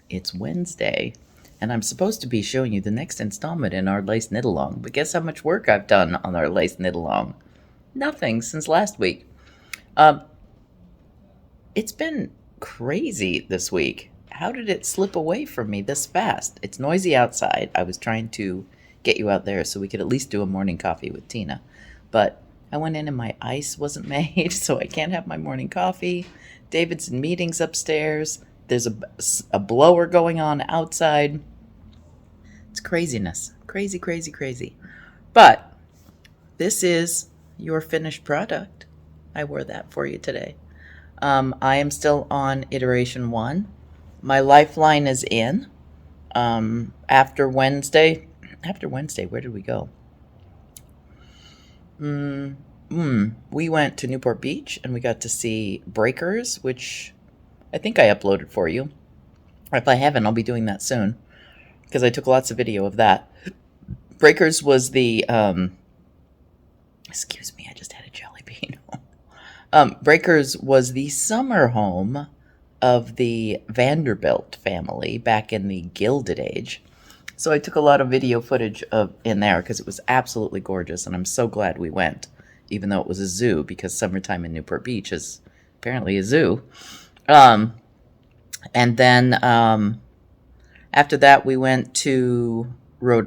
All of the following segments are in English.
It's Wednesday, and I'm supposed to be showing you the next installment in our lace knit along. But guess how much work I've done on our lace knit along? Nothing since last week. Um, it's been crazy this week. How did it slip away from me this fast? It's noisy outside. I was trying to get you out there so we could at least do a morning coffee with Tina. But I went in and my ice wasn't made, so I can't have my morning coffee. David's in meetings upstairs. There's a blower going on outside. It's craziness. Crazy, crazy, crazy. But this is your finished product. I wore that for you today. I am still on iteration 1. My lifeline is in. After Wednesday, where did we go? We went to Newport Beach and we got to see Breakers, which I think I uploaded for you. If I haven't, I'll be doing that soon because I took lots of video of that. Breakers was the, excuse me, I just had a jelly bean. Breakers was the summer home of the Vanderbilt family back in the Gilded Age. So I took a lot of video footage in there because it was absolutely gorgeous, and I'm so glad we went, even though it was a zoo, because summertime in Newport Beach is apparently a zoo. And then after that, we went to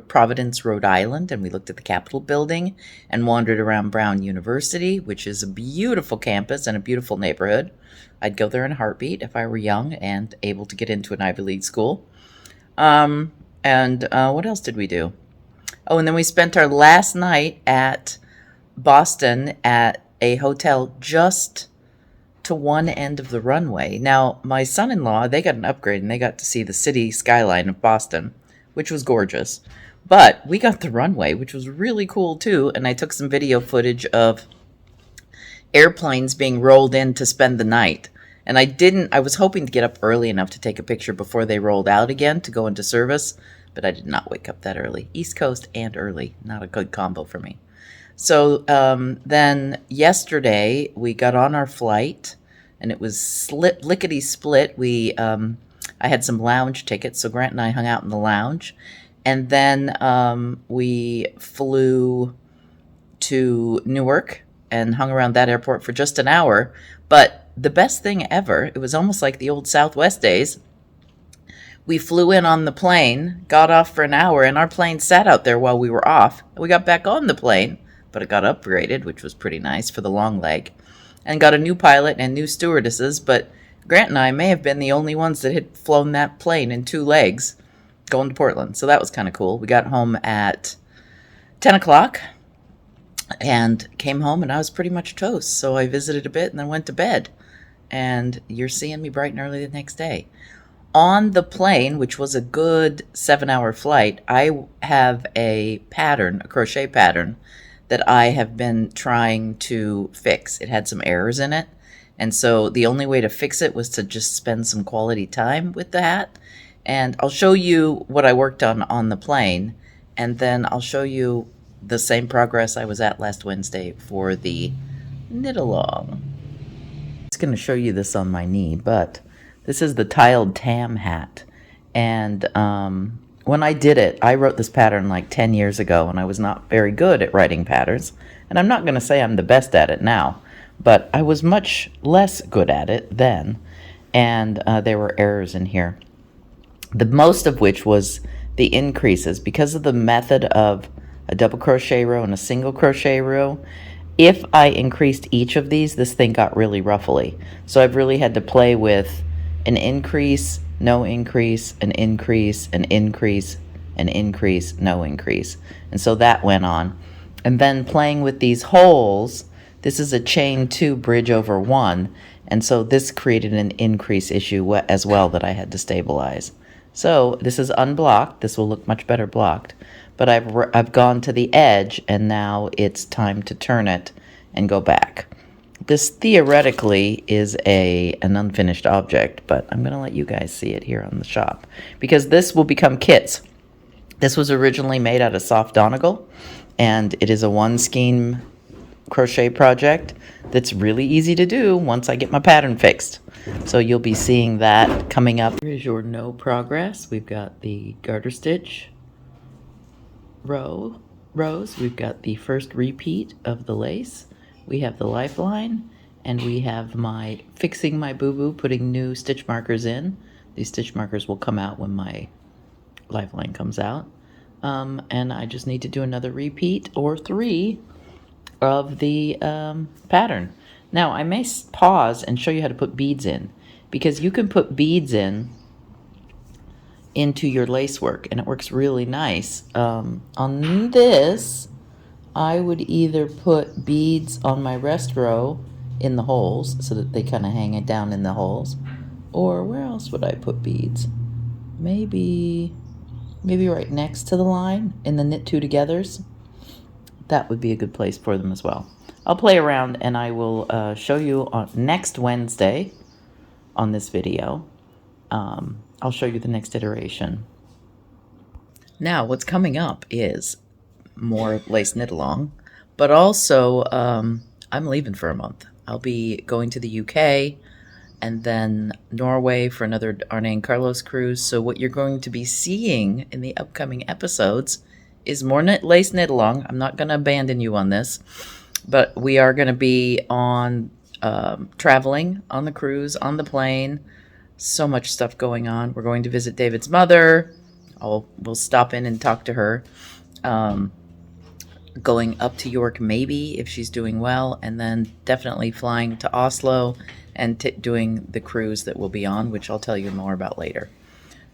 Providence, Rhode Island, and we looked at the Capitol building and wandered around Brown University, which is a beautiful campus and a beautiful neighborhood. I'd go there in a heartbeat if I were young and able to get into an Ivy League school. And what else did we do? Oh, and then we spent our last night at Boston at a hotel just to one end of the runway. Now, my son-in-law, they got an upgrade and they got to see the city skyline of Boston, which was gorgeous. But we got the runway, which was really cool too, and I took some video footage of airplanes being rolled in to spend the night. And I was hoping to get up early enough to take a picture before they rolled out again to go into service, but I did not wake up that early. East Coast and early, not a good combo for me. So then yesterday we got on our flight, and it was lickety split. I had some lounge tickets, so Grant and I hung out in the lounge, and then we flew to Newark and hung around that airport for just an hour. But the best thing ever, it was almost like the old Southwest days. We flew in on the plane, got off for an hour, and our plane sat out there while we were off. We got back on the plane, but it got upgraded, which was pretty nice for the long leg, and got a new pilot and new stewardesses. But Grant and I may have been the only ones that had flown that plane in 2 legs going to Portland. So that was kind of cool. We got home at 10 o'clock and came home, and I was pretty much toast. So I visited a bit and then went to bed. And you're seeing me bright and early the next day. On the plane, which was a good 7-hour flight, I have a crochet pattern that I have been trying to fix. It had some errors in it. And so the only way to fix it was to just spend some quality time with the hat. And I'll show you what I worked on the plane. And then I'll show you the same progress I was at last Wednesday for the knit along. I'm just going to show you this on my knee, but this is the Tiles Tam hat. And when I did it, I wrote this pattern like 10 years ago, and I was not very good at writing patterns. And I'm not going to say I'm the best at it now, but I was much less good at it then, and there were errors in here. The most of which was the increases. Because of the method of a double crochet row and a single crochet row, if I increased each of these, this thing got really ruffly. So I've really had to play with an increase, no increase, an increase, an increase, an increase, no increase. And so that went on. And then playing with these holes, this is a chain 2 bridge over 1, and so this created an increase issue as well that I had to stabilize. So this is unblocked. This will look much better blocked. But I've gone to the edge, and now it's time to turn it and go back. This theoretically is an unfinished object, but I'm going to let you guys see it here on the shop, because this will become kits. This was originally made out of soft Donegal, and it is a 1-skein crochet project that's really easy to do once I get my pattern fixed. So you'll be seeing that coming up. Here's your no progress. We've got the garter stitch rows. We've got the first repeat of the lace. We have the lifeline, and we have my fixing my boo-boo, putting new stitch markers in. These stitch markers will come out when my lifeline comes out. And I just need to do another repeat or 3 of the pattern. Now I may pause and show you how to put beads in, because you can put beads into your lace work and it works really nice. On this, I would either put beads on my rest row in the holes so that they kind of hang it down in the holes, or where else would I put beads? Maybe right next to the line in the knit 2 togethers. That would be a good place for them as well. I'll play around and I will show you on next Wednesday on this video. I'll show you the next iteration. Now what's coming up is more lace knit along, but also I'm leaving for a month. I'll be going to the UK and then Norway for another Arne and Carlos cruise. So what you're going to be seeing in the upcoming episodes is more lace knit along. I'm not going to abandon you on this, but we are going to be on traveling on the cruise, on the plane. So much stuff going on. We're going to visit David's mother. We'll stop in and talk to her. Going up to York maybe if she's doing well, and then definitely flying to Oslo and doing the cruise that we'll be on, which I'll tell you more about later.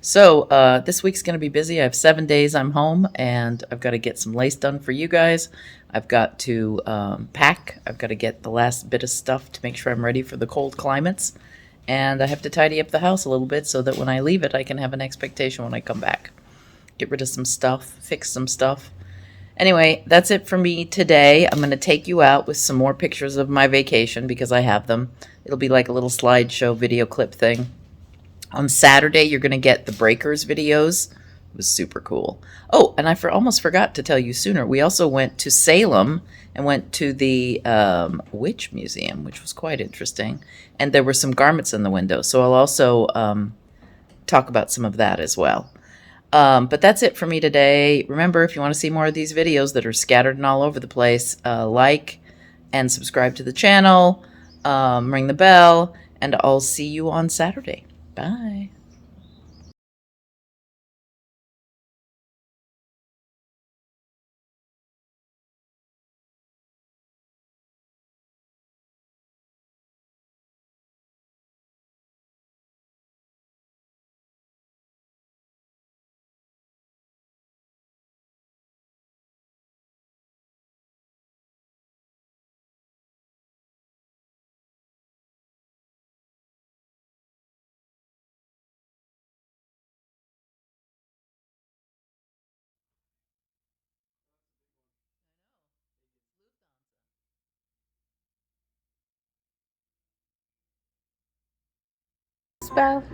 So this week's going to be busy. I have 7 days I'm home, and I've got to get some lace done for you guys. I've got to pack. I've got to get the last bit of stuff to make sure I'm ready for the cold climates. And I have to tidy up the house a little bit so that when I leave it, I can have an expectation when I come back. Get rid of some stuff, fix some stuff. Anyway, that's it for me today. I'm going to take you out with some more pictures of my vacation because I have them. It'll be like a little slideshow video clip thing. On Saturday, you're going to get the Breakers videos. It was super cool. Oh, and I almost forgot to tell you sooner. We also went to Salem and went to the Witch Museum, which was quite interesting. And there were some garments in the window. So I'll also talk about some of that as well. But that's it for me today. Remember, if you want to see more of these videos that are scattered and all over the place, like and subscribe to the channel, ring the bell, and I'll see you on Saturday. Bye. Spout.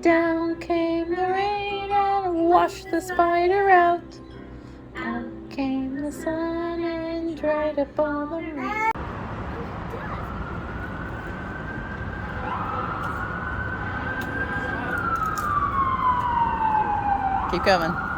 Down came the rain and washed the spider out. Out came the sun and dried up all the rain. Keep coming.